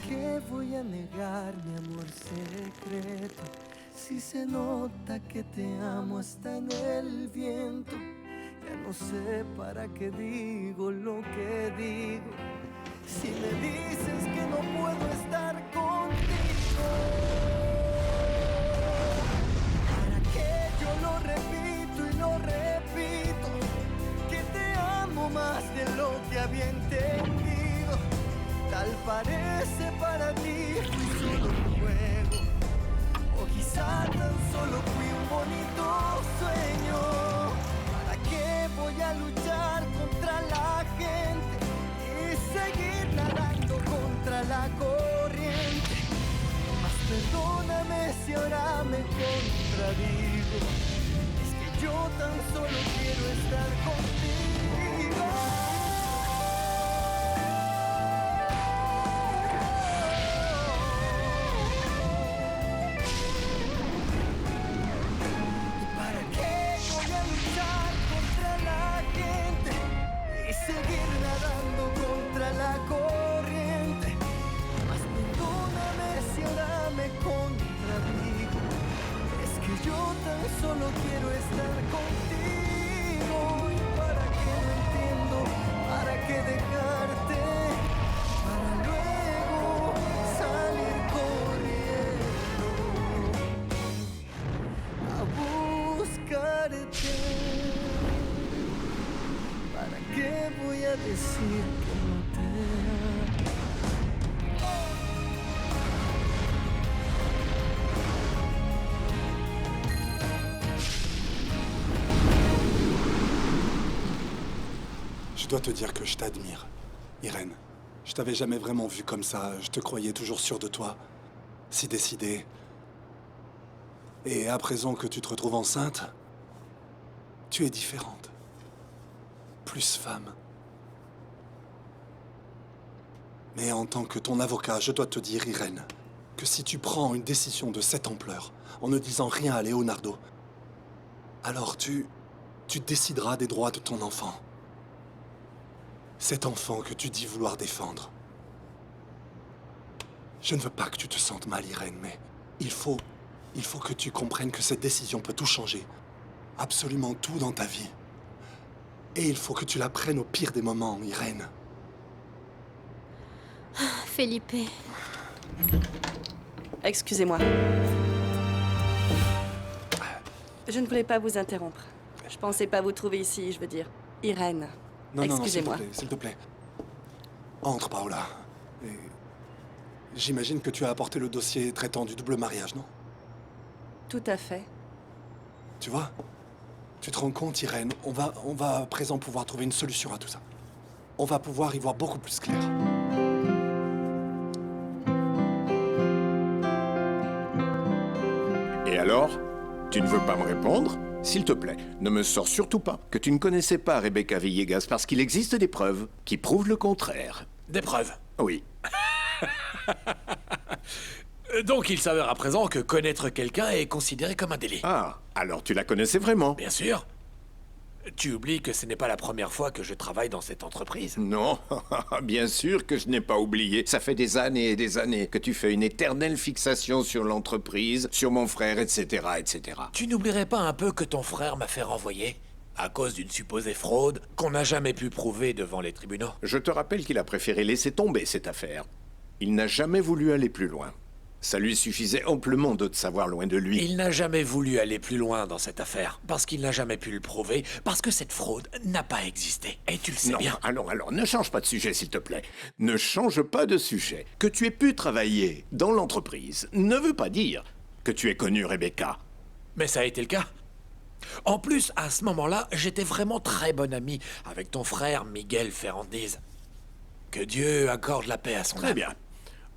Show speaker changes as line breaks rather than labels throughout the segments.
qué voy a negar mi amor secreto? Si se nota que te amo hasta en el viento. Ya no sé para qué digo lo que digo. Si me dices que no puedo estar contigo, ¿para qué yo lo repito y lo repito? Que te amo más de lo que había entendido. Tal parece para ti fui solo un juego, o quizá tan solo fui un bonito sueño. ¿Para qué voy a luchar contra la gente y seguir nadando contra la corriente? Mas perdóname si ahora me contradigo. Es que yo tan solo quiero estar contigo. Seguir nadando contra la corriente. Mas perdóname si ahora me contradigo. Es que yo tan solo quiero estar contigo. ¿Y para qué no entiendo? ¿Para qué dejarte? Para luego salir corriendo a buscarte. ¿Para qué voy a decir que no te amo?
Je dois te dire que je t'admire, Irène. Je t'avais jamais vraiment vue comme ça. Je te croyais toujours sûre de toi, si décidée. Et à présent que tu te retrouves enceinte, tu es différente. Plus femme. Mais en tant que ton avocat, je dois te dire, Irène, que si tu prends une décision de cette ampleur, en ne disant rien à Leonardo, alors tu décideras des droits de ton enfant. Cet enfant que tu dis vouloir défendre. Je ne veux pas que tu te sentes mal, Irène, mais il faut que tu comprennes que cette décision peut tout changer. Absolument tout dans ta vie. Et il faut que tu la prennes au pire des moments, Irène.
Felipe.
Excusez-moi. Je ne voulais pas vous interrompre. Je pensais pas vous trouver ici, je veux dire. Irène.
Non,
excusez-moi.
s'il te plaît. Entre, Paola. Et j'imagine que tu as apporté le dossier traitant du double mariage, non?
Tout à fait.
Tu vois? Tu te rends compte, Irène, on va à présent pouvoir trouver une solution à tout ça. On va pouvoir y voir beaucoup plus clair.
Et alors? Tu ne veux pas me répondre? S'il te plaît, ne me sors surtout pas que tu ne connaissais pas Rebecca Villegas parce qu'il existe des preuves qui prouvent le contraire.
Des preuves?
Oui.
Donc il s'avère à présent que connaître quelqu'un est considéré comme un délit.
Ah, alors tu la connaissais vraiment?
Bien sûr. Tu oublies que ce n'est pas la première fois que je travaille dans cette entreprise.
Non, bien sûr que je n'ai pas oublié. Ça fait des années et des années que tu fais une éternelle fixation sur l'entreprise, sur mon frère, etc., etc.
Tu n'oublierais pas un peu que ton frère m'a fait renvoyer à cause d'une supposée fraude qu'on n'a jamais pu prouver devant les tribunaux?
Je te rappelle qu'il a préféré laisser tomber cette affaire. Il n'a jamais voulu aller plus loin. Ça lui suffisait amplement de te savoir loin de lui.
Il n'a jamais voulu aller plus loin dans cette affaire, parce qu'il n'a jamais pu le prouver, parce que cette fraude n'a pas existé. Et tu le sais bien.
Non, alors, ne change pas de sujet, s'il te plaît. Ne change pas de sujet. Que tu aies pu travailler dans l'entreprise ne veut pas dire que tu aies connu Rebecca.
Mais ça a été le cas. En plus, à ce moment-là, j'étais vraiment très bon ami avec ton frère Miguel Ferrandiz. Que Dieu accorde la paix à son âme.
Très bien.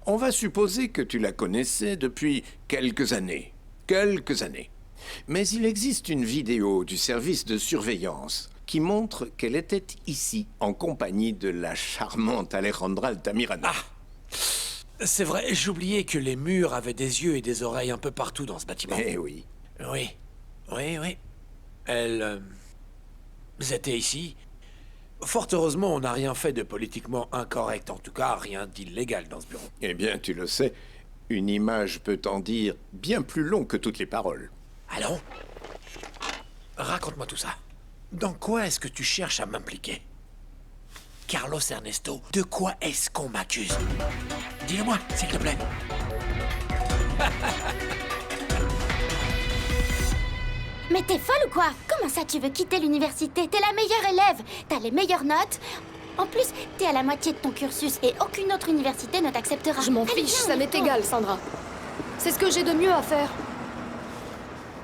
On va supposer que tu la connaissais depuis quelques années. Quelques années. Mais il existe une vidéo du service de surveillance qui montre qu'elle était ici, en compagnie de la charmante Alejandra Altamirano.
Ah! C'est vrai, j'oubliais que les murs avaient des yeux et des oreilles un peu partout dans ce bâtiment.
Eh oui.
Oui. Elles étaient ici. Fort heureusement, on n'a rien fait de politiquement incorrect. En tout cas, rien d'illégal dans ce bureau.
Eh bien, tu le sais, une image peut en dire bien plus long que toutes les paroles.
Allons, raconte-moi tout ça. Dans quoi est-ce que tu cherches à m'impliquer? Carlos Ernesto, de quoi est-ce qu'on m'accuse? Dis-le-moi, s'il te plaît.
Mais t'es folle ou quoi? Comment ça tu veux quitter l'université? T'es la meilleure élève, t'as les meilleures notes. En plus, t'es à la moitié de ton cursus et aucune autre université ne t'acceptera.
Je m'en
Allez,
fiche,
viens,
ça
on
m'est
retourne.
égal, Sandra. C'est ce que j'ai de mieux à faire.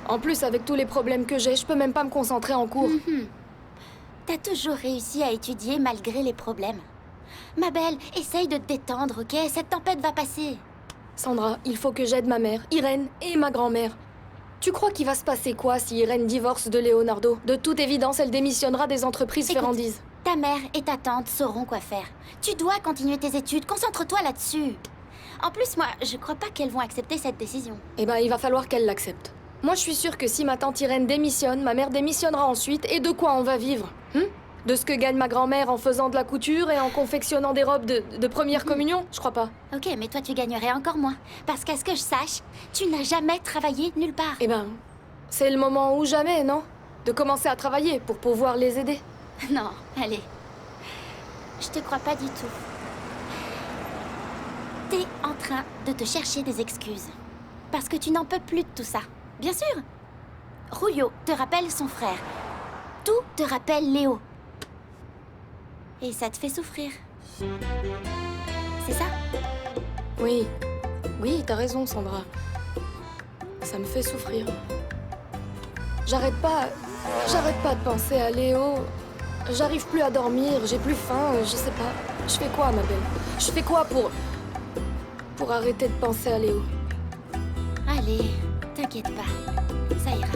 En plus, avec tous les problèmes que j'ai, je peux même pas me concentrer en cours.
T'as toujours réussi à étudier malgré les problèmes. Ma belle, essaye de te détendre, ok? Cette tempête va passer.
Sandra, il faut que j'aide ma mère, Irène et ma grand-mère. Tu crois qu'il va se passer quoi si Irène divorce de Leonardo? De toute évidence, elle démissionnera des entreprises
Écoute,
Ferrandise.
Ta mère et ta tante sauront quoi faire. Tu dois continuer tes études, concentre-toi là-dessus. En plus, moi, je crois pas qu'elles vont accepter cette décision.
Eh ben, il va falloir qu'elle l'accepte. Moi, je suis sûre que si ma tante Irène démissionne, ma mère démissionnera ensuite. Et de quoi on va vivre? De ce que gagne ma grand-mère en faisant de la couture et en confectionnant des robes de première communion? Je crois pas.
Ok, mais toi, tu gagnerais encore moins. Parce qu'à ce que je sache, tu n'as jamais travaillé nulle part.
Eh ben, c'est le moment ou jamais, non? De commencer à travailler pour pouvoir les aider.
Non, allez. Je te crois pas du tout. T'es en train de te chercher des excuses. Parce que tu n'en peux plus de tout ça. Bien sûr. Julio te rappelle son frère. Tout te rappelle Léo. Et ça te fait souffrir. C'est ça?
Oui. Oui, t'as raison, Sandra. Ça me fait souffrir. J'arrête pas de penser à Léo. J'arrive plus à dormir, j'ai plus faim, je sais pas. Je fais quoi, ma belle? Je fais quoi pour arrêter de penser à Léo?
Allez, t'inquiète pas. Ça ira.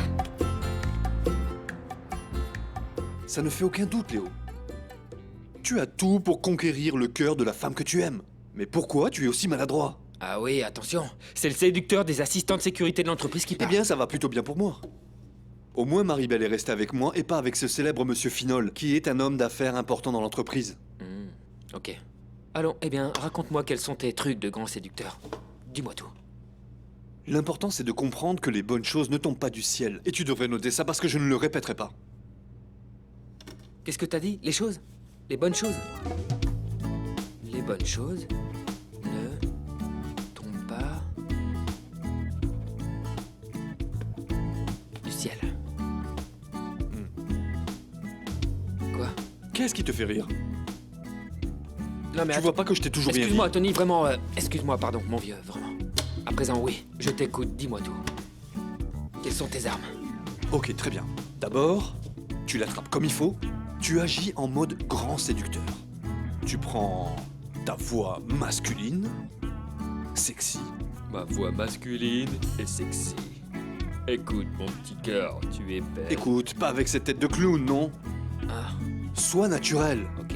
Ça ne fait aucun doute, Léo. Tu as tout pour conquérir le cœur de la femme que tu aimes. Mais pourquoi tu es aussi maladroit?
Ah oui, attention. C'est le séducteur des assistants de sécurité de l'entreprise qui
Eh
parle.
bien, ça va plutôt bien pour moi. Au moins, Maribel est restée avec moi et pas avec ce célèbre monsieur Finol, qui est un homme d'affaires important dans l'entreprise.
Ok. Allons, eh bien, raconte-moi quels sont tes trucs de grand séducteur. Dis-moi tout.
L'important, c'est de comprendre que les bonnes choses ne tombent pas du ciel. Et tu devrais noter ça parce que je ne le répéterai pas.
Qu'est-ce que t'as dit? Les choses? Les bonnes choses? Les bonnes choses ne tombent pas du ciel. Quoi?
Qu'est-ce qui te fait rire?
Non mais
Tu vois pas que je t'ai toujours bien dit?
excuse-moi, Tony, vraiment. Excuse-moi, pardon, mon vieux, vraiment. À présent, oui, je t'écoute, dis-moi tout. Quelles sont tes armes?
Ok, très bien. D'abord, tu l'attrapes comme il faut. Tu agis en mode grand séducteur. Tu prends ta voix masculine, sexy.
Ma voix masculine et sexy. Écoute, mon petit cœur, tu es belle.
Écoute, pas avec cette tête de clown, non?
Ah,
Sois naturel.
ok.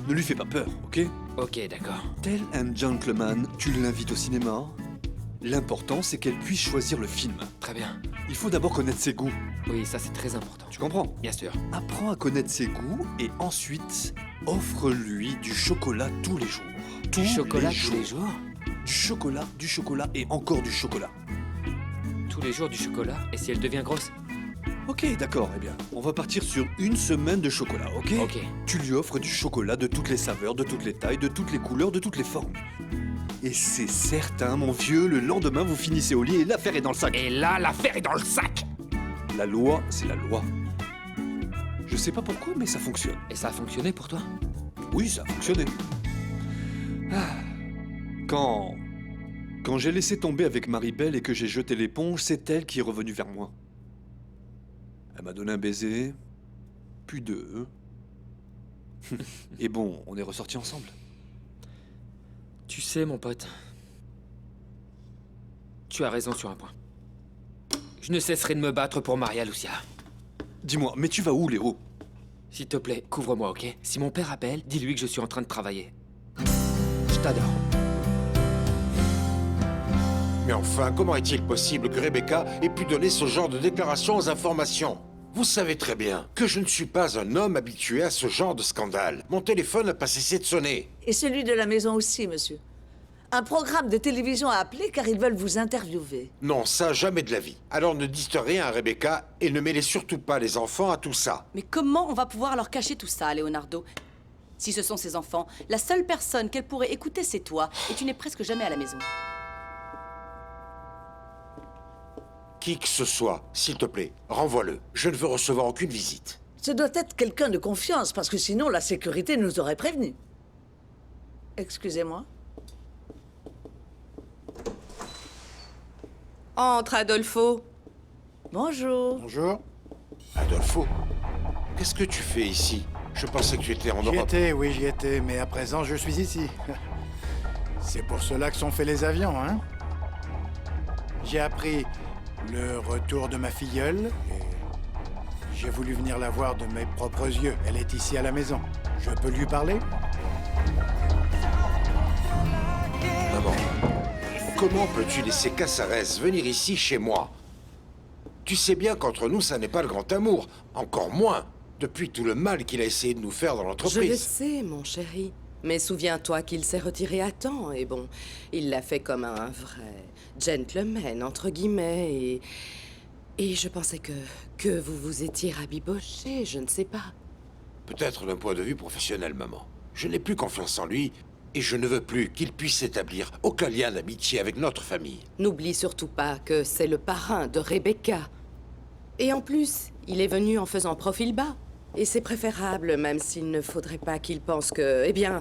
Ne lui fais pas peur, ok?
Ok, d'accord.
Tel un gentleman, tu l'invites au cinéma. L'important, c'est qu'elle puisse choisir le film.
Très bien.
Il faut d'abord connaître ses goûts.
Oui, ça c'est très important.
Tu comprends?
Bien sûr.
Apprends à connaître ses goûts et ensuite, offre-lui du chocolat tous les jours.
Du chocolat tous les jours?
Du chocolat et encore du chocolat.
Tous les jours du chocolat? Et si elle devient grosse?
Ok, d'accord, eh bien, on va partir sur une semaine de chocolat, ok?
Ok.
Tu lui offres du chocolat de toutes les saveurs, de toutes les tailles, de toutes les couleurs, de toutes les formes. Et c'est certain, mon vieux, le lendemain, vous finissez au lit et l'affaire est dans le sac.
Et là, l'affaire est dans le sac!
La loi, c'est la loi. Je sais pas pourquoi, mais ça fonctionne.
Et ça a fonctionné pour toi?
Oui, ça a fonctionné. Ah. Quand j'ai laissé tomber avec Maribel et que j'ai jeté l'éponge, c'est elle qui est revenue vers moi. Elle m'a donné un baiser, puis deux. Et bon, on est ressortis ensemble.
Tu sais, mon pote, tu as raison sur un point. Je ne cesserai de me battre pour Maria Lucia.
Dis-moi, mais tu vas où, Léo?
S'il te plaît, couvre-moi, ok? Si mon père appelle, dis-lui que je suis en train de travailler. Je t'adore.
Mais enfin, comment est-il possible que Rebecca ait pu donner ce genre de déclaration aux informations?
Vous savez très bien que je ne suis pas un homme habitué à ce genre de scandale. Mon téléphone n'a pas cessé de sonner.
Et celui de la maison aussi, monsieur. Un programme de télévision a appelé car ils veulent vous interviewer.
Non, ça, jamais de la vie. Alors ne dites rien à Rebecca et ne mêlez surtout pas les enfants à tout ça.
Mais comment on va pouvoir leur cacher tout ça, Leonardo? Si ce sont ses enfants, la seule personne qu'elle pourrait écouter, c'est toi. Et tu n'es presque jamais à la maison.
Qui que ce soit, s'il te plaît, renvoie-le. Je ne veux recevoir aucune visite.
Ce doit être quelqu'un de confiance, parce que sinon la sécurité nous aurait prévenus. Excusez-moi.
Entre, Adolfo.
Bonjour.
Bonjour.
Adolfo, qu'est-ce que tu fais ici? Je pensais que tu étais en
J'y
Europe.
étais, oui, j'y étais, mais à présent, je suis ici. C'est pour cela que sont faits les avions, hein? J'ai appris le retour de ma filleule et j'ai voulu venir la voir de mes propres yeux. Elle est ici à la maison. Je peux lui parler?
Maman, comment peux-tu laisser Casares venir ici chez moi? Tu sais bien qu'entre nous, ça n'est pas le grand amour. Encore moins depuis tout le mal qu'il a essayé de nous faire dans
Je le
l'entreprise.
sais, mon chéri. Mais souviens-toi qu'il s'est retiré à temps, et bon, il l'a fait comme un vrai gentleman, entre guillemets, et je pensais que vous vous étiez rabiboché, je ne sais pas.
Peut-être d'un point de vue professionnel, maman. Je n'ai plus confiance en lui et je ne veux plus qu'il puisse établir aucun lien d'amitié avec notre famille.
N'oublie surtout pas que c'est le parrain de Rebecca. Et en plus, il est venu en faisant profil bas. Et c'est préférable, même s'il ne faudrait pas qu'il pense que... Eh bien,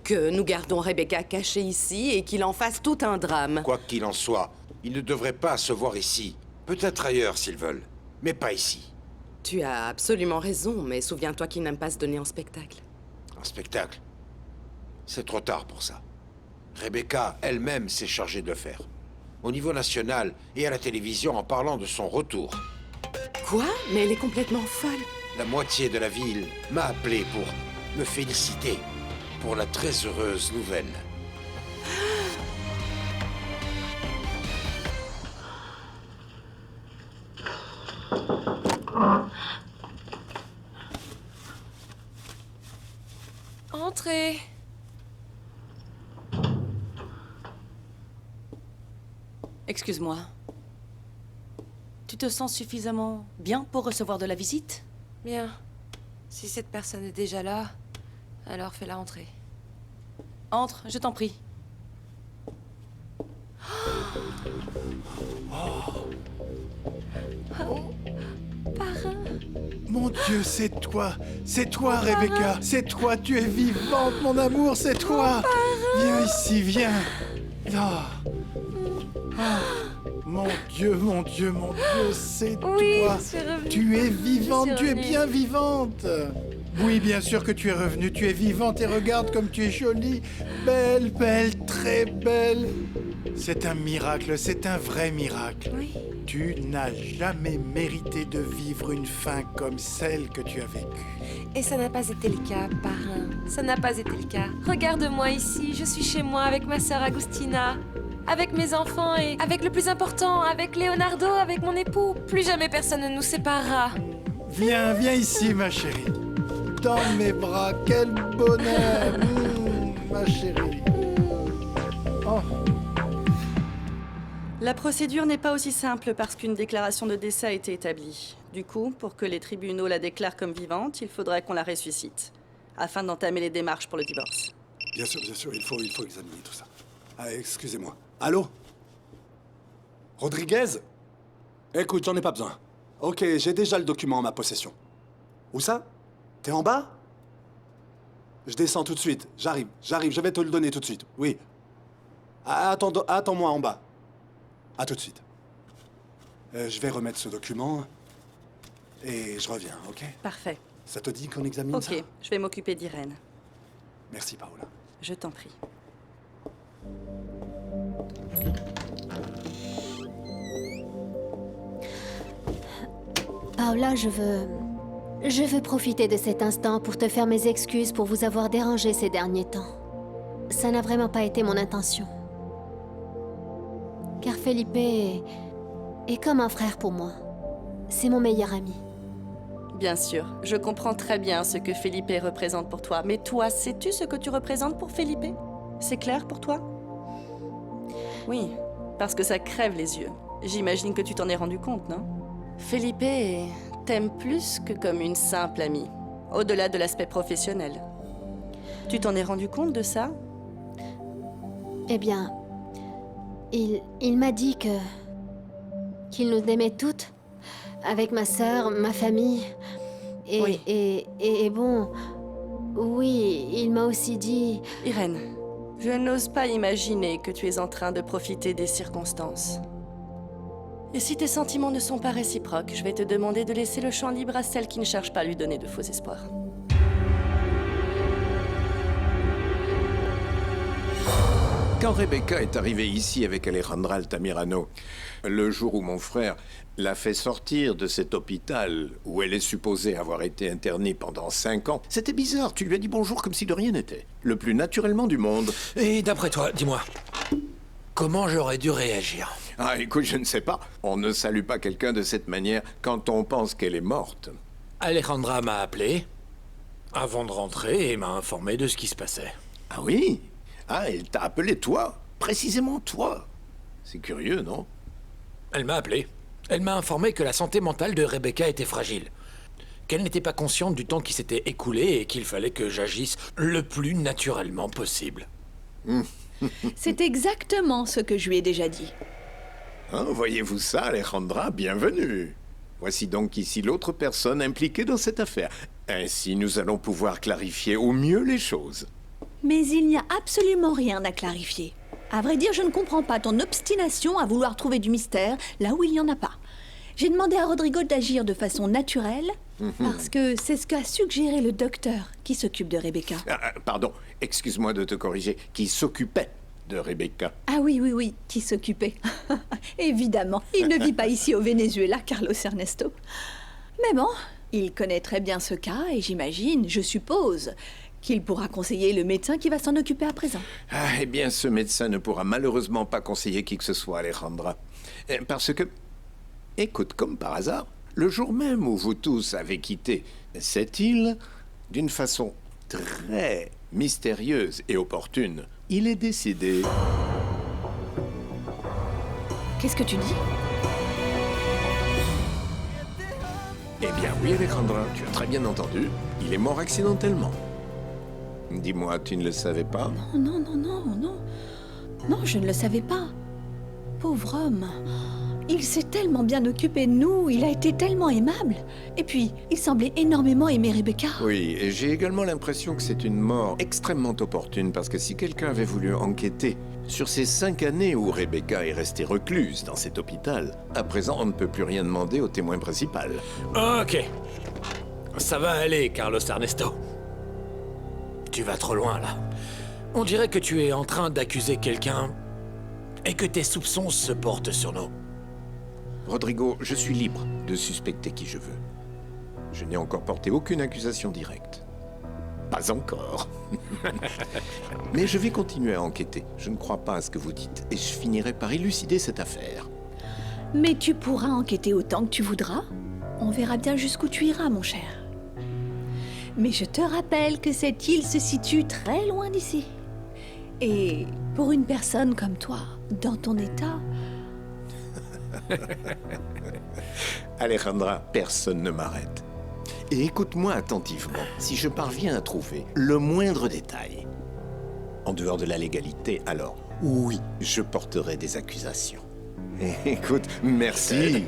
que nous gardons Rebecca cachée ici et qu'il en fasse tout un drame.
Quoi qu'il en soit, ils ne devraient pas se voir ici. Peut-être ailleurs s'ils veulent, mais pas ici.
Tu as absolument raison, mais souviens-toi qu'il n'aime pas se donner en spectacle.
Un spectacle? C'est trop tard pour ça. Rebecca elle-même s'est chargée de le faire. Au niveau national et à la télévision en parlant de son retour.
Quoi? Mais elle est complètement folle.
La moitié de la ville m'a appelé pour me féliciter pour la très heureuse nouvelle.
Entrez.
Excuse-moi. Tu te sens suffisamment bien pour recevoir de la visite?
Bien. Si cette personne est déjà là, alors fais-la entrer.
Entre, je t'en prie.
Parrain.
Mon Dieu, c'est toi, Rebecca, c'est toi, tu es vivante, mon amour, c'est toi. Viens ici, viens. Ah. Ah. Mon Dieu, c'est
Oui,
toi.
je suis revenue.
Tu es vivante,
Je suis
tu es
revenue.
bien vivante. Oui, bien sûr que tu es revenue, tu es vivante et regarde comme tu es jolie. Belle, belle, très belle. C'est un miracle, c'est un vrai miracle.
Oui.
Tu n'as jamais mérité de vivre une fin comme celle que tu as vécue.
Et ça n'a pas été le cas, parrain. Ça n'a pas été le cas. Regarde-moi ici, je suis chez moi avec ma sœur Agustina. Avec mes enfants et avec le plus important, avec Leonardo, avec mon époux. Plus jamais personne ne nous séparera.
Viens, viens ici, ma chérie. Dans mes bras, quel bonheur. Ma chérie. Oh.
La procédure n'est pas aussi simple parce qu'une déclaration de décès a été établie. Du coup, pour que les tribunaux la déclarent comme vivante, il faudrait qu'on la ressuscite, afin d'entamer les démarches pour le divorce.
Bien sûr, il faut examiner tout ça. Ah, excusez-moi. Allô? Rodriguez? Écoute, j'en ai pas besoin. Ok, j'ai déjà le document en ma possession. Où ça? T'es en bas? Je descends tout de suite. J'arrive, je vais te le donner tout de suite. Oui. Attends-moi en bas. À tout de suite. Je vais remettre ce document et je reviens, ok?
Parfait.
Ça te dit qu'on examine ça?
Ok, je vais m'occuper d'Irène.
Merci, Paola.
Je t'en prie.
Paola, je veux profiter de cet instant pour te faire mes excuses pour vous avoir dérangé ces derniers temps. Ça n'a vraiment pas été mon intention. Car Felipe est comme un frère pour moi. C'est mon meilleur ami.
Bien sûr, je comprends très bien ce que Felipe représente pour toi. Mais toi, sais-tu ce que tu représentes pour Felipe? C'est clair pour toi? Oui, parce que ça crève les yeux. J'imagine que tu t'en es rendu compte, non? Felipe t'aime plus que comme une simple amie, au-delà de l'aspect professionnel. Tu t'en es rendu compte de ça?
Eh bien, il m'a dit qu'il nous aimait toutes, avec ma sœur, ma famille.
Oui.
Et bon, oui, il m'a aussi dit...
Irène, je n'ose pas imaginer que tu es en train de profiter des circonstances. Et si tes sentiments ne sont pas réciproques, je vais te demander de laisser le champ libre à celle qui ne cherche pas à lui donner de faux espoirs.
Quand Rebecca est arrivée ici avec Alejandra Altamirano, le jour où mon frère l'a fait sortir de cet hôpital où elle est supposée avoir été internée pendant 5 ans, c'était bizarre. Tu lui as dit bonjour comme si de rien n'était. Le plus naturellement du monde.
Et d'après toi, dis-moi, comment j'aurais dû réagir?
Ah, écoute, je ne sais pas. On ne salue pas quelqu'un de cette manière quand on pense qu'elle est morte.
Alejandra m'a appelé avant de rentrer et m'a informé de ce qui se passait.
Ah oui? Ah, elle t'a appelé toi? Précisément toi? C'est curieux, non?
Elle m'a appelé. Elle m'a informé que la santé mentale de Rebecca était fragile. Qu'elle n'était pas consciente du temps qui s'était écoulé et qu'il fallait que j'agisse le plus naturellement possible.
C'est exactement ce que je lui ai déjà dit.
Hein, voyez-vous ça, Alejandra? Bienvenue. Voici donc ici l'autre personne impliquée dans cette affaire. Ainsi, nous allons pouvoir clarifier au mieux les choses.
Mais il n'y a absolument rien à clarifier. À vrai dire, je ne comprends pas ton obstination à vouloir trouver du mystère là où il n'y en a pas. J'ai demandé à Rodrigo d'agir de façon naturelle parce que c'est ce qu'a suggéré le docteur qui s'occupe de Rebecca.
Pardon, excuse-moi de te corriger, qui s'occupait de Rebecca.
Ah oui, qui s'occupait. Évidemment, il ne vit pas ici au Venezuela, Carlos Ernesto. Mais bon, il connaît très bien ce cas et j'imagine, je suppose, qu'il pourra conseiller le médecin qui va s'en occuper à présent.
Ah, eh bien, ce médecin ne pourra malheureusement pas conseiller qui que ce soit, Alejandra. Parce que, écoute, comme par hasard, le jour même où vous tous avez quitté cette île, d'une façon très mystérieuse et opportune, il est décédé.
Qu'est-ce que tu dis?
Eh bien oui, Alejandra, tu as très bien entendu. Il est mort accidentellement. Dis-moi, tu ne le savais pas?
Non. Non, je ne le savais pas. Pauvre homme. Il s'est tellement bien occupé de nous, il a été tellement aimable. Et puis, il semblait énormément aimer Rebecca.
Oui, et j'ai également l'impression que c'est une mort extrêmement opportune, parce que si quelqu'un avait voulu enquêter sur ces 5 années où Rebecca est restée recluse dans cet hôpital, à présent, on ne peut plus rien demander au témoin principal.
Ok. Ça va aller, Carlos Ernesto. Tu vas trop loin, là. On dirait que tu es en train d'accuser quelqu'un et que tes soupçons se portent sur nous.
Rodrigo, je suis libre de suspecter qui je veux. Je n'ai encore porté aucune accusation directe. Pas encore. Mais je vais continuer à enquêter. Je ne crois pas à ce que vous dites et je finirai par élucider cette affaire.
Mais tu pourras enquêter autant que tu voudras. On verra bien jusqu'où tu iras, mon cher. Mais je te rappelle que cette île se situe très loin d'ici. Et pour une personne comme toi, dans ton état...
Alejandra, personne ne m'arrête. Et écoute-moi attentivement. Si je parviens à trouver le moindre détail, en dehors de la légalité, alors oui, je porterai des accusations. Écoute, merci.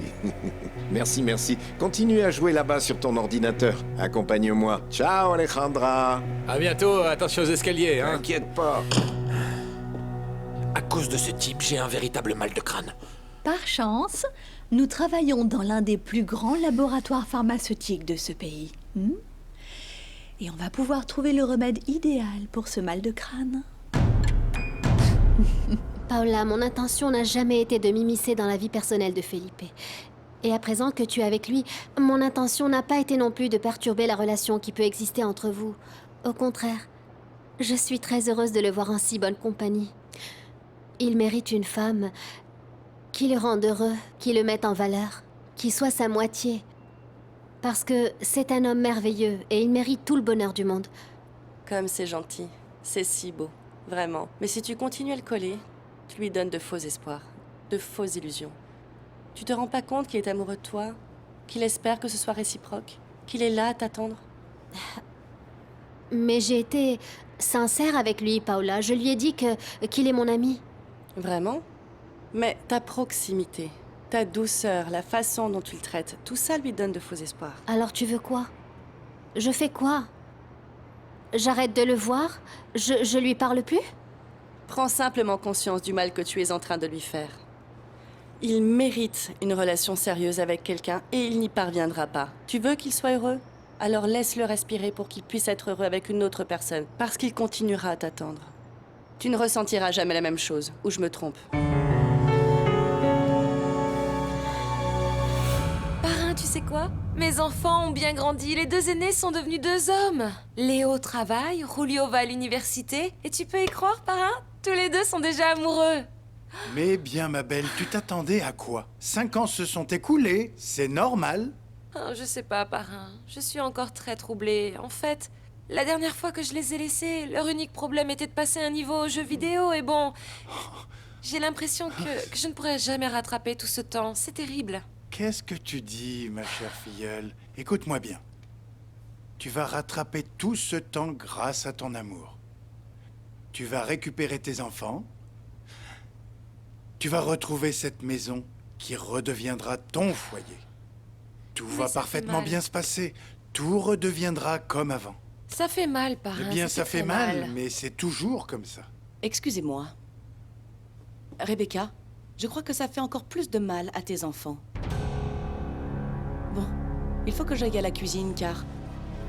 Merci. Continue à jouer là-bas sur ton ordinateur. Accompagne-moi. Ciao, Alejandra.
À bientôt, attention aux escaliers, hein.
T'inquiète pas.
À cause de ce type, j'ai un véritable mal de crâne.
Par chance, nous travaillons dans l'un des plus grands laboratoires pharmaceutiques de ce pays. Et on va pouvoir trouver le remède idéal pour ce mal de crâne.
Paola, mon intention n'a jamais été de m'immiscer dans la vie personnelle de Felipe. Et à présent que tu es avec lui, mon intention n'a pas été non plus de perturber la relation qui peut exister entre vous. Au contraire, je suis très heureuse de le voir en si bonne compagnie. Il mérite une femme qui le rende heureux, qui le mette en valeur, qui soit sa moitié. Parce que c'est un homme merveilleux et il mérite tout le bonheur du monde.
Comme c'est gentil. C'est si beau. Vraiment. Mais si tu continues à le coller, tu lui donnes de faux espoirs. De fausses illusions. Tu te rends pas compte qu'il est amoureux de toi? Qu'il espère que ce soit réciproque? Qu'il est là à t'attendre?
Mais j'ai été sincère avec lui, Paola. Je lui ai dit qu'il est mon ami.
Vraiment? Mais ta proximité, ta douceur, la façon dont tu le traites, tout ça lui donne de faux espoirs.
Alors tu veux quoi? Je fais quoi? J'arrête de le voir? Je lui parle plus?
Prends simplement conscience du mal que tu es en train de lui faire. Il mérite une relation sérieuse avec quelqu'un et il n'y parviendra pas. Tu veux qu'il soit heureux? Alors laisse-le respirer pour qu'il puisse être heureux avec une autre personne, parce qu'il continuera à t'attendre. Tu ne ressentiras jamais la même chose, ou je me trompe.
Parrain, tu sais quoi? Mes enfants ont bien grandi, les 2 aînés sont devenus 2 hommes. Léo travaille, Julio va à l'université, et tu peux y croire, parrain? Tous les 2 sont déjà amoureux.
Mais bien, ma belle, tu t'attendais à quoi? 5 ans se sont écoulés, c'est normal.
Oh, je sais pas, parrain. Je suis encore très troublée. En fait, la dernière fois que je les ai laissés, leur unique problème était de passer un niveau aux jeux vidéo, et bon... J'ai l'impression que je ne pourrai jamais rattraper tout ce temps. C'est terrible.
Qu'est-ce que tu dis, ma chère filleule? Écoute-moi bien. Tu vas rattraper tout ce temps grâce à ton amour. Tu vas récupérer tes enfants. Tu vas retrouver cette maison qui redeviendra ton foyer. Tout va parfaitement bien se passer. Tout redeviendra comme avant.
Ça fait mal, parrain.
Eh bien, ça fait mal, mais c'est toujours comme ça.
Excusez-moi. Rebecca, je crois que ça fait encore plus de mal à tes enfants. Bon, il faut que j'aille à la cuisine car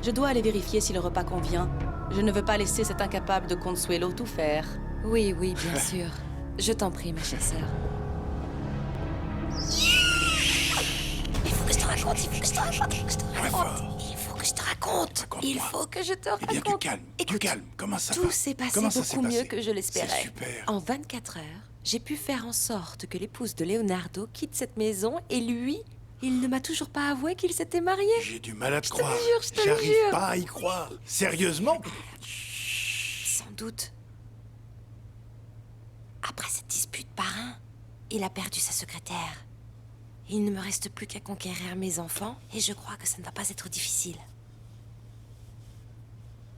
je dois aller vérifier si le repas convient. Je ne veux pas laisser cet incapable de Consuelo tout faire.
Oui, oui, bien sûr. Je t'en prie, ma chère sœur. Il faut que je te raconte, il faut que je te raconte, il faut que je te raconte. Il faut que je te raconte. Il faut que je te raconte.
Eh bien, du calme, comment ça va?
Tout s'est passé beaucoup mieux que je l'espérais.
C'est super.
En 24 heures, j'ai pu faire en sorte que l'épouse de Leonardo quitte cette maison et lui, il ne m'a toujours pas avoué qu'il s'était marié.
J'ai du mal à te croire.
Je te le jure.
J'arrive pas à y croire. Sérieusement?
Sans doute. Après cette dispute, parrain, il a perdu sa secrétaire. Il ne me reste plus qu'à conquérir mes enfants et je crois que ça ne va pas être difficile.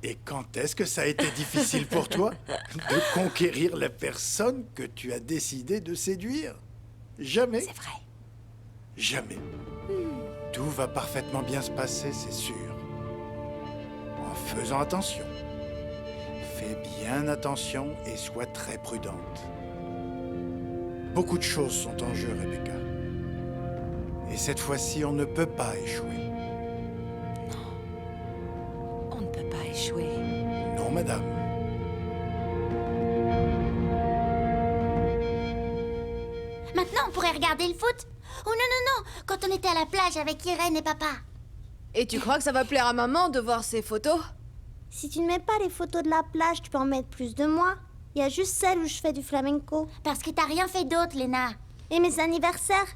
Et quand est-ce que ça a été difficile pour toi de conquérir la personne que tu as décidé de séduire? Jamais.
C'est vrai.
Jamais. Tout va parfaitement bien se passer, c'est sûr. En faisant attention. Fais bien attention et sois très prudente. Beaucoup de choses sont en jeu, Rebecca. Et cette fois-ci, on ne peut pas échouer.
On ne peut pas échouer.
Non, madame.
Maintenant, on pourrait regarder le foot? Oh non, non, non! Quand on était à la plage avec Irène et papa.
Et tu crois que ça va plaire à maman de voir ces photos?
Si tu ne mets pas les photos de la plage, tu peux en mettre plus de moi. Il y a juste celle où je fais du flamenco.
Parce que t'as rien fait d'autre, Léna.
Et mes anniversaires?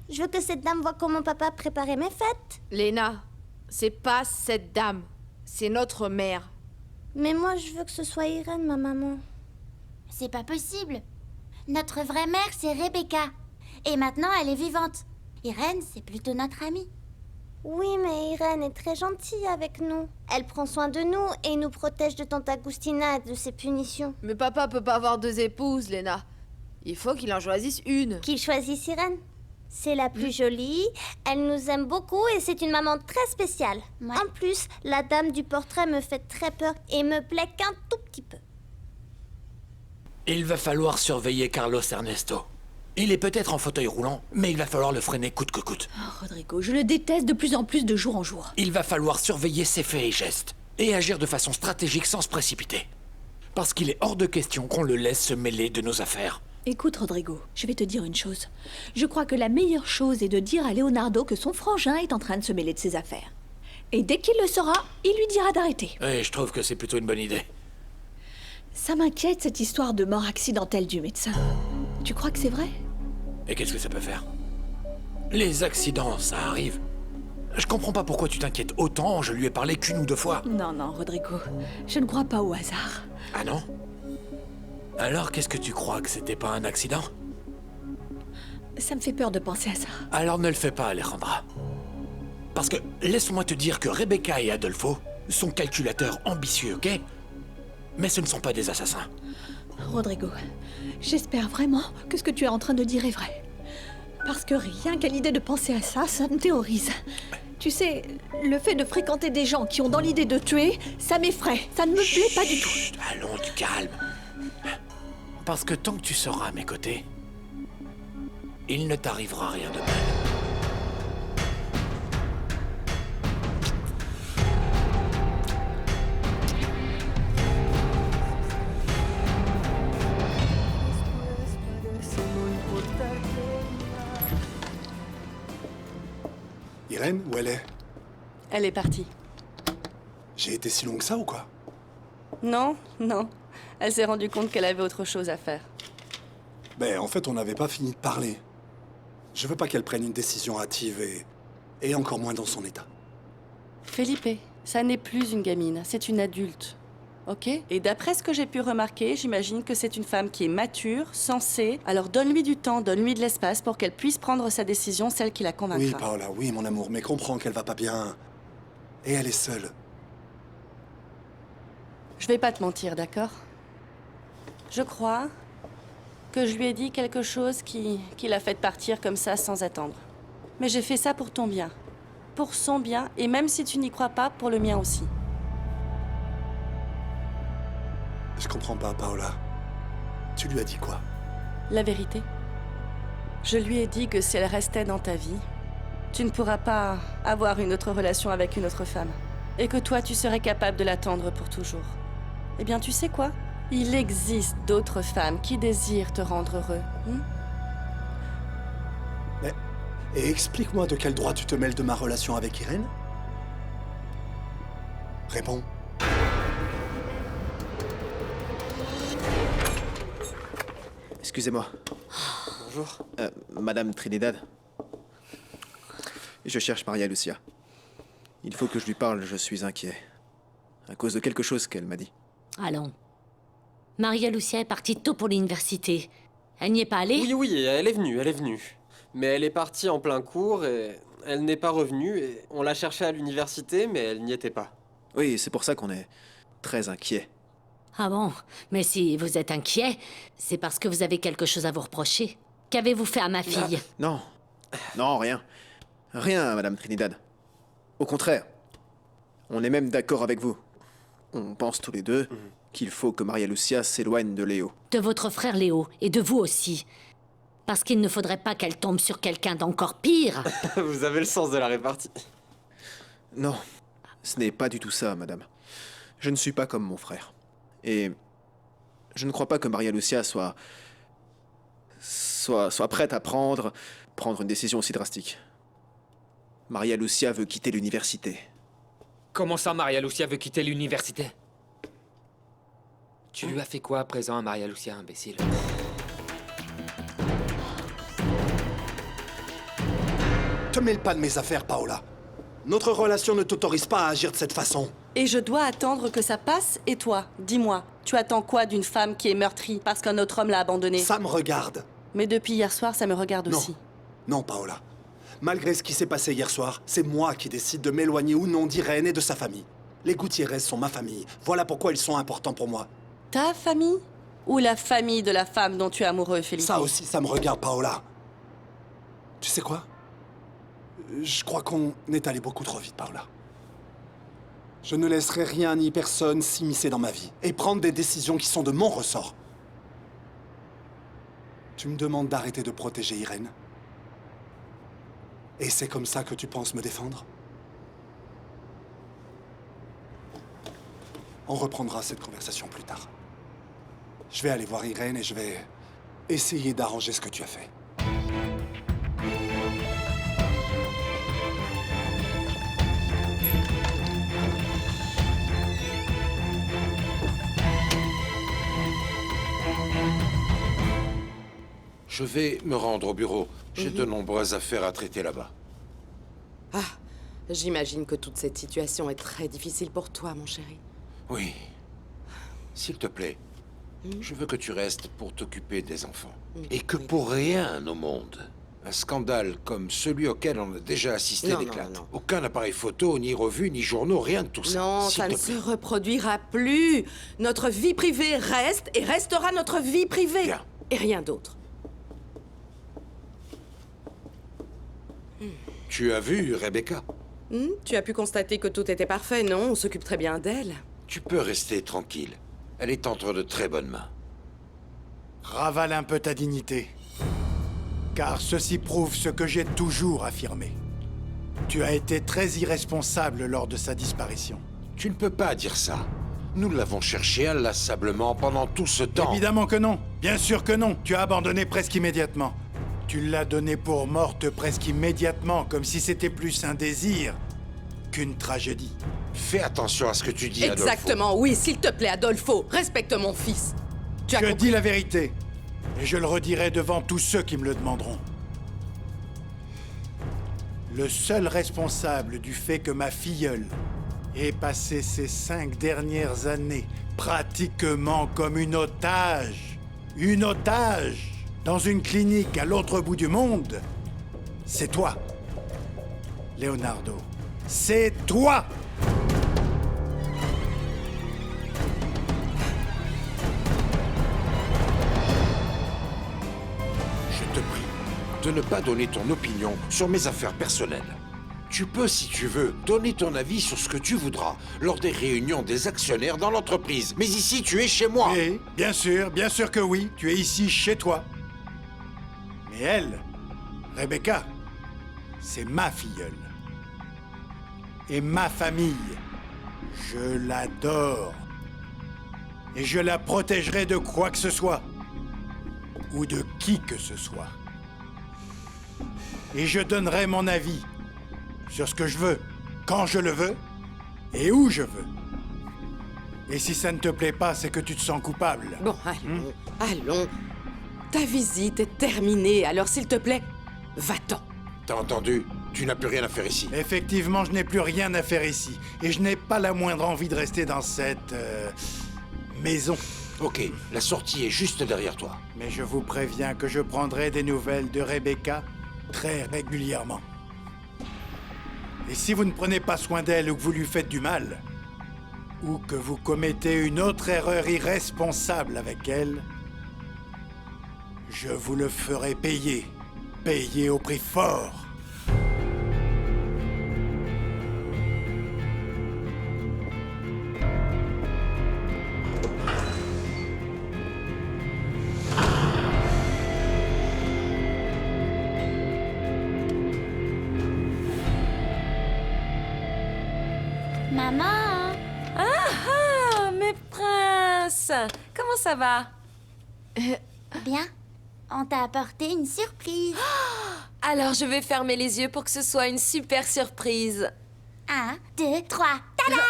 Je veux que cette dame voit comment papa préparait mes fêtes.
Léna, c'est pas cette dame. C'est notre mère.
Mais moi, je veux que ce soit Irène, ma maman.
C'est pas possible. Notre vraie mère, c'est Rebecca. Et maintenant, elle est vivante. Irène, c'est plutôt notre amie.
Oui, mais Irène est très gentille avec nous. Elle prend soin de nous et nous protège de tante Agustina et de ses punitions.
Mais papa peut pas avoir 2 épouses, Léna. Il faut qu'il en choisisse une.
Qu'il choisisse Irène. C'est la plus jolie, elle nous aime beaucoup et c'est une maman très spéciale.
Ouais.
En plus, la dame du portrait me fait très peur et me plaît qu'un tout petit peu.
Il va falloir surveiller Carlos Ernesto. Il est peut-être en fauteuil roulant, mais il va falloir le freiner coûte que coûte.
Oh, Rodrigo, je le déteste de plus en plus de jour en jour.
Il va falloir surveiller ses faits et gestes, et agir de façon stratégique sans se précipiter. Parce qu'il est hors de question qu'on le laisse se mêler de nos affaires.
Écoute, Rodrigo, je vais te dire une chose. Je crois que la meilleure chose est de dire à Leonardo que son frangin est en train de se mêler de ses affaires. Et dès qu'il le saura, il lui dira d'arrêter.
Oui, je trouve que c'est plutôt une bonne idée.
Ça m'inquiète, cette histoire de mort accidentelle du médecin. Tu crois que c'est vrai?
Et qu'est-ce que ça peut faire? Les accidents, ça arrive. Je comprends pas pourquoi tu t'inquiètes autant, je lui ai parlé qu'une ou deux fois.
Non, non, Rodrigo. Je ne crois pas au hasard.
Ah non? Alors qu'est-ce que tu crois, que c'était pas un accident?
Ça me fait peur de penser à ça.
Alors ne le fais pas, Alejandra. Parce que laisse-moi te dire que Rebecca et Adolfo sont calculateurs ambitieux, ok? Mais ce ne sont pas des assassins.
Rodrigo, j'espère vraiment que ce que tu es en train de dire est vrai. Parce que rien qu'à l'idée de penser à ça, ça me terrorise. Tu sais, le fait de fréquenter des gens qui ont dans l'idée de tuer, ça m'effraie. Ça ne me plaît pas du tout.
Chut, allons, du calme. Parce que tant que tu seras à mes côtés, il ne t'arrivera rien de mal.
Irène, où elle est?
Elle est partie.
J'ai été si long que ça ou quoi?
Non, non. Elle s'est rendue compte qu'elle avait autre chose à faire.
Ben, en fait, on n'avait pas fini de parler. Je veux pas qu'elle prenne une décision hâtive et encore moins dans son état.
Felipe, ça n'est plus une gamine, c'est une adulte. Ok? Et d'après ce que j'ai pu remarquer, j'imagine que c'est une femme qui est mature, sensée. Alors donne-lui du temps, donne-lui de l'espace pour qu'elle puisse prendre sa décision, celle qui la convaincra.
Oui, Paola, oui, mon amour, mais comprends qu'elle va pas bien. Et elle est seule.
Je vais pas te mentir, d'accord? Je crois que je lui ai dit quelque chose qui l'a fait partir comme ça sans attendre. Mais j'ai fait ça pour ton bien. Pour son bien, et même si tu n'y crois pas, pour le mien aussi.
Je comprends pas, Paola. Tu lui as dit quoi?
La vérité. Je lui ai dit que si elle restait dans ta vie, tu ne pourras pas avoir une autre relation avec une autre femme. Et que toi, tu serais capable de l'attendre pour toujours. Eh bien, tu sais quoi? Il existe d'autres femmes qui désirent te rendre heureux.
Mais, et explique-moi de quel droit tu te mêles de ma relation avec Irène? Réponds.
Excusez-moi.
Bonjour.
Madame Trinidad. Je cherche Maria Lucia. Il faut que je lui parle, je suis inquiet. À cause de quelque chose qu'elle m'a dit.
Allons. Maria Lucia est partie tôt pour l'université. Elle n'y est pas allée?
Oui, elle est venue. Mais elle est partie en plein cours et elle n'est pas revenue. Et on l'a cherchée à l'université, mais elle n'y était pas.
Oui, c'est pour ça qu'on est très inquiet.
Ah bon? Mais si vous êtes inquiet, c'est parce que vous avez quelque chose à vous reprocher. Qu'avez-vous fait à ma fille?
Non. Non, rien. Rien, Madame Trinidad. Au contraire. On est même d'accord avec vous. On pense tous les deux qu'il faut que Maria Lucia s'éloigne de Léo.
De votre frère Léo, et de vous aussi. Parce qu'il ne faudrait pas qu'elle tombe sur quelqu'un d'encore pire.
Vous avez le sens de la répartie.
Non, ce n'est pas du tout ça, madame. Je ne suis pas comme mon frère. Et je ne crois pas que Maria Lucia soit prête à prendre une décision aussi drastique. Maria Lucia veut quitter l'université.
Comment ça, Maria Lucia veut quitter l'université? Tu lui as fait quoi à présent à Maria Lucia, imbécile?
Te mêle pas de mes affaires, Paola. Notre relation ne t'autorise pas à agir de cette façon.
Et je dois attendre que ça passe, et toi, dis-moi, tu attends quoi d'une femme qui est meurtrie parce qu'un autre homme l'a abandonnée?
Ça me regarde.
Mais depuis hier soir, ça me regarde aussi.
Non, Paola. Malgré ce qui s'est passé hier soir, c'est moi qui décide de m'éloigner ou non d'Irène et de sa famille. Les Gutiérrez sont ma famille. Voilà pourquoi ils sont importants pour moi.
Ta famille? Ou la famille de la femme dont tu es amoureux, Felipe?
Ça aussi, ça me regarde, Paola. Tu sais quoi? Je crois qu'on est allé beaucoup trop vite, Paola. Je ne laisserai rien ni personne s'immiscer dans ma vie et prendre des décisions qui sont de mon ressort. Tu me demandes d'arrêter de protéger Irène? Et c'est comme ça que tu penses me défendre? On reprendra cette conversation plus tard. Je vais aller voir Irène et je vais essayer d'arranger ce que tu as fait.
Je vais me rendre au bureau. J'ai de nombreuses affaires à traiter là-bas.
J'imagine que toute cette situation est très difficile pour toi, mon chéri.
Oui. S'il te plaît, je veux que tu restes pour t'occuper des enfants. Et que pour rien au monde, un scandale comme celui auquel on a déjà assisté
Non,
n'éclate.
non, non.
Aucun appareil photo, ni revue, ni journaux, rien de tout ça.
Non,
S'il
ça
te
ne
plaît.
se reproduira plus. Notre vie privée reste et restera notre vie privée.
Bien.
Et rien d'autre.
Tu as vu Rebecca?
Tu as pu constater que tout était parfait, non? On s'occupe très bien d'elle.
Tu peux rester tranquille. Elle est entre de très bonnes mains.
Ravale un peu ta dignité. Car ceci prouve ce que j'ai toujours affirmé. Tu as été très irresponsable lors de sa disparition.
Tu ne peux pas dire ça. Nous l'avons cherchée inlassablement pendant tout ce temps.
Évidemment que non. Bien sûr que non. Tu as abandonné presque immédiatement. Tu l'as donnée pour morte presque immédiatement, comme si c'était plus un désir qu'une tragédie.
Fais attention à ce que tu dis, Adolfo.
Exactement, oui, s'il te plaît, Adolfo. Respecte mon fils. Tu as
Je
compris?
dis la vérité. Et je le redirai devant tous ceux qui me le demanderont. Le seul responsable du fait que ma filleule ait passé ces 5 dernières années pratiquement comme une otage, dans une clinique à l'autre bout du monde, c'est toi, Leonardo. C'est toi!
Je te prie de ne pas donner ton opinion sur mes affaires personnelles. Tu peux, si tu veux, donner ton avis sur ce que tu voudras lors des réunions des actionnaires dans l'entreprise. Mais ici, tu es chez moi.
Oui, bien sûr que oui. Tu es ici chez toi. Mais elle, Rebecca, c'est ma filleule. Et ma famille. Je l'adore. Et je la protégerai de quoi que ce soit. Ou de qui que ce soit. Et je donnerai mon avis sur ce que je veux, quand je le veux, et où je veux. Et si ça ne te plaît pas, c'est que tu te sens coupable.
Bon, allons. Ta visite est terminée, alors s'il te plaît, va-t'en.
T'as entendu? Tu n'as plus rien à faire ici.
Effectivement, je n'ai plus rien à faire ici. Et je n'ai pas la moindre envie de rester dans cette... maison.
Ok, la sortie est juste derrière toi.
Mais je vous préviens que je prendrai des nouvelles de Rebecca très régulièrement. Et si vous ne prenez pas soin d'elle ou que vous lui faites du mal, ou que vous commettez une autre erreur irresponsable avec elle, je vous le ferai payer. Payer au prix fort.
Maman!
Ah, mes princes! Comment ça va?
Bien. On t'a apporté une surprise.
Alors je vais fermer les yeux pour que ce soit une super surprise.
1, 2, 3. Tada!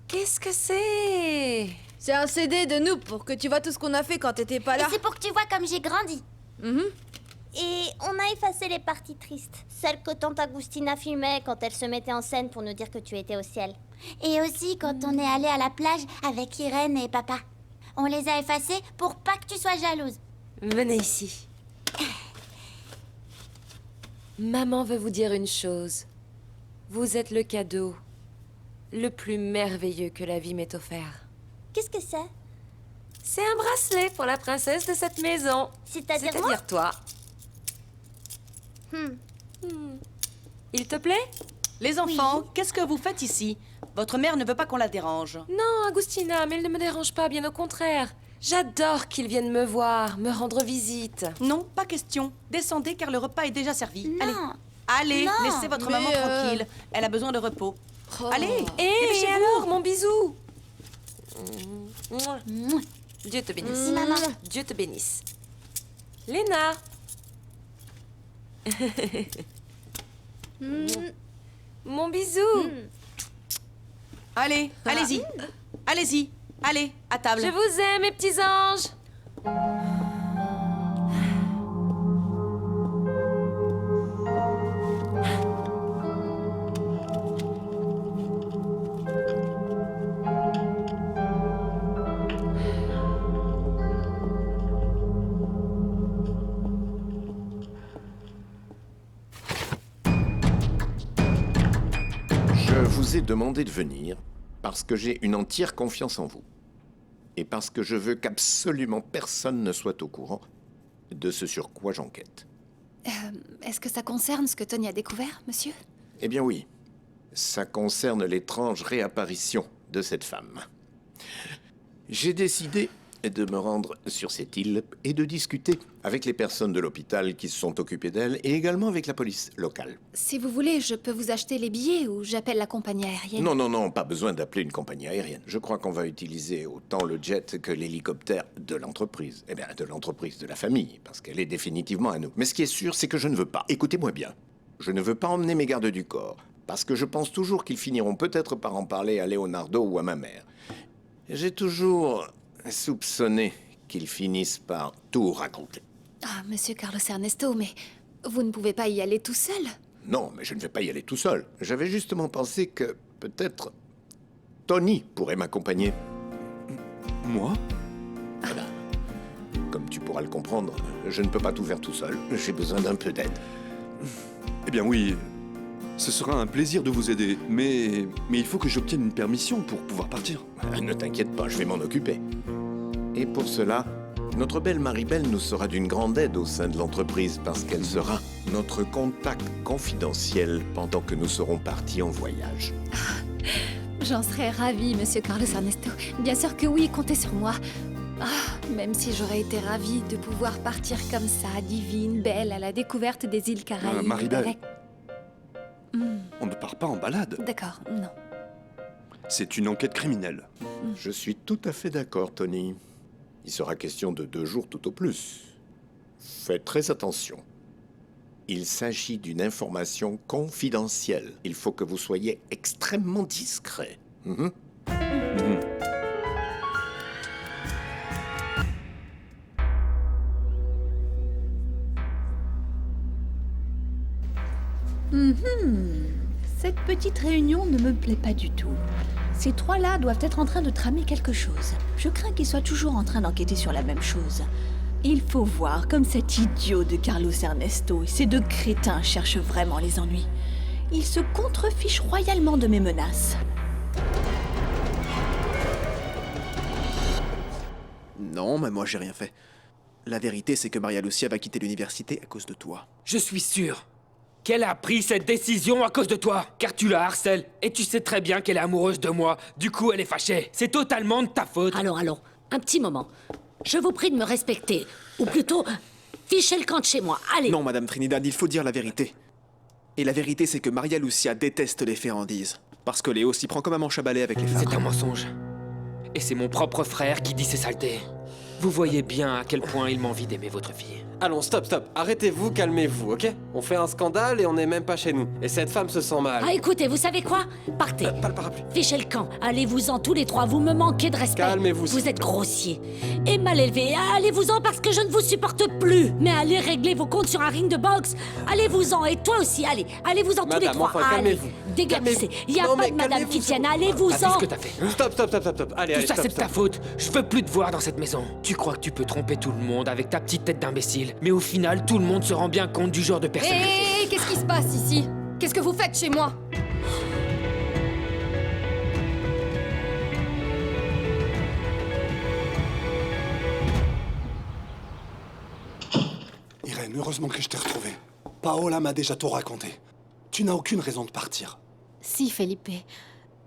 Qu'est-ce que c'est?
C'est un CD de nous pour que tu vois tout ce qu'on a fait quand t'étais pas
Et
là.
c'est pour que tu vois comme j'ai grandi.
Et on a effacé les parties tristes. Celles que tante Agustina filmait quand elle se mettait en scène pour nous dire que tu étais au ciel.
Et aussi quand on est allé à la plage avec Irène et papa. On les a effacées pour pas que tu sois jalouse.
Venez ici. Maman veut vous dire une chose. Vous êtes le cadeau le plus merveilleux que la vie m'ait offert.
Qu'est-ce que c'est?
C'est un bracelet pour la princesse de cette maison.
C'est-à-dire moi?
toi. Il te plaît?
Les enfants, qu'est-ce que vous faites ici? Votre mère ne veut pas qu'on la dérange.
Non, Agustina, mais il ne me dérange pas, bien au contraire. J'adore qu'ils viennent me voir, me rendre visite.
Non, pas question. Descendez car le repas est déjà servi.
Non.
Allez,
Non,
laissez votre
mais,
maman tranquille. Elle a besoin de repos. Allez,
Et
dépêchez-vous.
alors, mon bisou? Dieu te bénisse.
Maman.
Dieu te bénisse. Léna. Mon bisou.
Allez, allez-y. Allez-y. Allez, à table.
Je vous aime, mes petits anges.
vous ai demandé de venir parce que j'ai une entière confiance en vous. Et parce que je veux qu'absolument personne ne soit au courant de ce sur quoi j'enquête.
Est-ce que ça concerne ce que Tony a découvert, monsieur?
Eh bien oui, ça concerne l'étrange réapparition de cette femme. J'ai décidé de me rendre sur cette île et de discuter avec les personnes de l'hôpital qui se sont occupées d'elle et également avec la police locale.
Si vous voulez, je peux vous acheter les billets ou j'appelle la compagnie aérienne.
Non, pas besoin d'appeler une compagnie aérienne. Je crois qu'on va utiliser autant le jet que l'hélicoptère de l'entreprise. Eh bien, de l'entreprise, de la famille, parce qu'elle est définitivement à nous. Mais ce qui est sûr, c'est que je ne veux pas. Écoutez-moi bien. Je ne veux pas emmener mes gardes du corps, parce que je pense toujours qu'ils finiront peut-être par en parler à Leonardo ou à ma mère. J'ai toujours soupçonné qu'ils finissent par tout raconter.
Ah, monsieur Carlos Ernesto, mais vous ne pouvez pas y aller tout seul?
Non, mais je ne vais pas y aller tout seul. J'avais justement pensé que peut-être Tony pourrait m'accompagner.
Moi?
Voilà. Comme tu pourras le comprendre, je ne peux pas tout faire tout seul. J'ai besoin d'un peu d'aide.
Eh bien oui, ce sera un plaisir de vous aider, mais il faut que j'obtienne une permission pour pouvoir partir.
Ne t'inquiète pas, je vais m'en occuper. Et pour cela, notre belle Maribel nous sera d'une grande aide au sein de l'entreprise parce qu'elle sera notre contact confidentiel pendant que nous serons partis en voyage.
J'en serais ravie, monsieur Carlos Ernesto. Bien sûr que oui, comptez sur moi. Ah, même si j'aurais été ravie de pouvoir partir comme ça, divine, belle, à la découverte des îles Caraïbes.
Maribel,
avec...
on ne part pas en balade.
D'accord, non.
C'est une enquête criminelle.
Je suis tout à fait d'accord, Tony. Il sera question de 2 jours tout au plus. Faites très attention. Il s'agit d'une information confidentielle. Il faut que vous soyez extrêmement discret.
Cette petite réunion ne me plaît pas du tout. Ces trois-là doivent être en train de tramer quelque chose. Je crains qu'ils soient toujours en train d'enquêter sur la même chose. Il faut voir comme cet idiot de Carlos Ernesto et ces 2 crétins cherchent vraiment les ennuis. Ils se contrefichent royalement de mes menaces.
Non, mais moi j'ai rien fait. La vérité, c'est que Maria Lucia va quitter l'université à cause de toi.
Je suis sûr qu'elle a pris cette décision à cause de toi, car tu la harcèles, et tu sais très bien qu'elle est amoureuse de moi. Du coup, elle est fâchée. C'est totalement de ta faute.
Allons, un petit moment. Je vous prie de me respecter. Ou plutôt, fichez le camp de chez moi. Allez.
Non, Madame Trinidad, il faut dire la vérité. Et la vérité, c'est que Maria Lucia déteste les férandises. Parce que Léo s'y prend comme un manche à balai avec les femmes.
C'est un mensonge. Et c'est mon propre frère qui dit ces saletés. Vous voyez bien à quel point il m'envie d'aimer votre fille.
Allons, stop. Arrêtez-vous, calmez-vous, ok? On fait un scandale et on n'est même pas chez nous. Et cette femme se sent mal.
Ah, écoutez, vous savez quoi? Partez.
Pas le parapluie.
Fichez le camp. Allez-vous-en tous les 3. Vous me manquez de respect.
Calmez-vous.
Vous êtes grossier et mal élevé. Allez-vous-en parce que je ne vous supporte plus. Mais allez régler vos comptes sur un ring de boxe. Allez-vous-en. Et toi aussi, allez. Allez-vous-en tous les 3.
Enfin,
allez.
calmez-vous.
Dégagez. Il n'y a pas de madame qui tienne. Allez-vous-en.
T'as vu ce que t'as fait?
Stop. Allez,
Tout ça,
stop,
c'est de ta faute. Je veux plus te voir dans cette maison. Tu crois que tu peux tromper tout le monde avec ta petite tête d'imbécile. Mais au final, tout le monde se rend bien compte du genre de personne.
Hé, qu'est-ce qui se passe ici? Qu'est-ce que vous faites chez moi?
Irène, heureusement que je t'ai retrouvée. Paola m'a déjà tout raconté. Tu n'as aucune raison de partir.
Si, Felipe.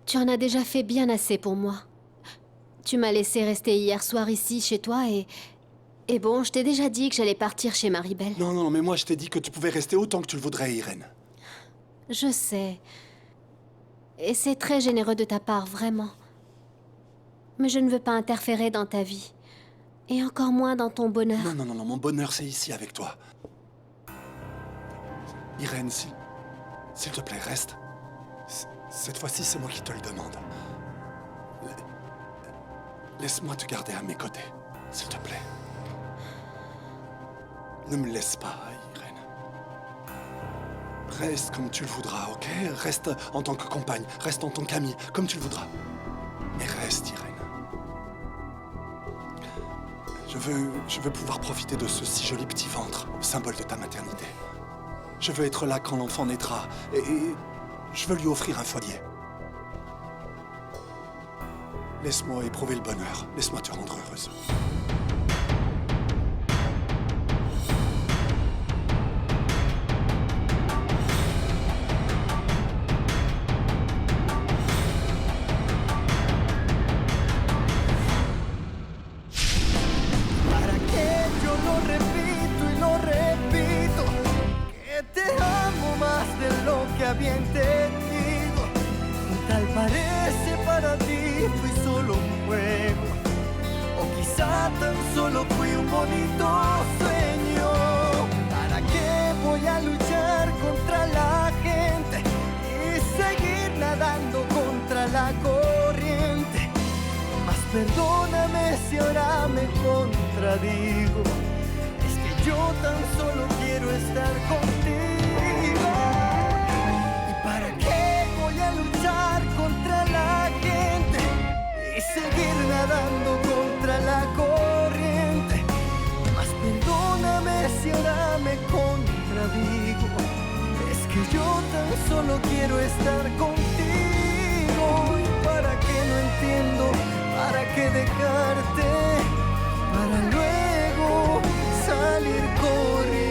Tu en as déjà fait bien assez pour moi. Tu m'as laissé rester hier soir ici, chez toi, et bon, je t'ai déjà dit que j'allais partir chez Maribel.
Non, mais moi je t'ai dit que tu pouvais rester autant que tu le voudrais, Irène.
Je sais. Et c'est très généreux de ta part, vraiment. Mais je ne veux pas interférer dans ta vie. Et encore moins dans ton bonheur.
Non, mon bonheur c'est ici avec toi. Irène, s'il te plaît, reste. Cette fois-ci, c'est moi qui te le demande. Laisse-moi te garder à mes côtés, s'il te plaît. Ne me laisse pas, Irène. Reste comme tu le voudras, ok? Reste en tant que compagne, reste en tant qu'amie, comme tu le voudras. Mais reste, Irène. Je veux pouvoir profiter de ce si joli petit ventre, symbole de ta maternité. Je veux être là quand l'enfant naîtra, et je veux lui offrir un foyer. Laisse-moi éprouver le bonheur. Laisse-moi te rendre heureuse.
¿Para qué yo lo repito y lo repito? Que te amo más de lo que había entendido. Tal parece para ti fui solo un juego, o quizá tan solo fui un bonito sueño. ¿Para qué voy a luchar contra la gente y seguir nadando contra la corriente? Mas perdóname si ahora me contradigo, es que yo tan solo quiero estar contigo. ¿Y para qué voy a luchar contra la gente y seguir nadando contra la corriente? Mas perdóname si ahora me contradigo, es que yo tan solo quiero estar contigo. ¿Y para qué no entiendo? ¿Para qué dejarte? Para luego salir corriendo.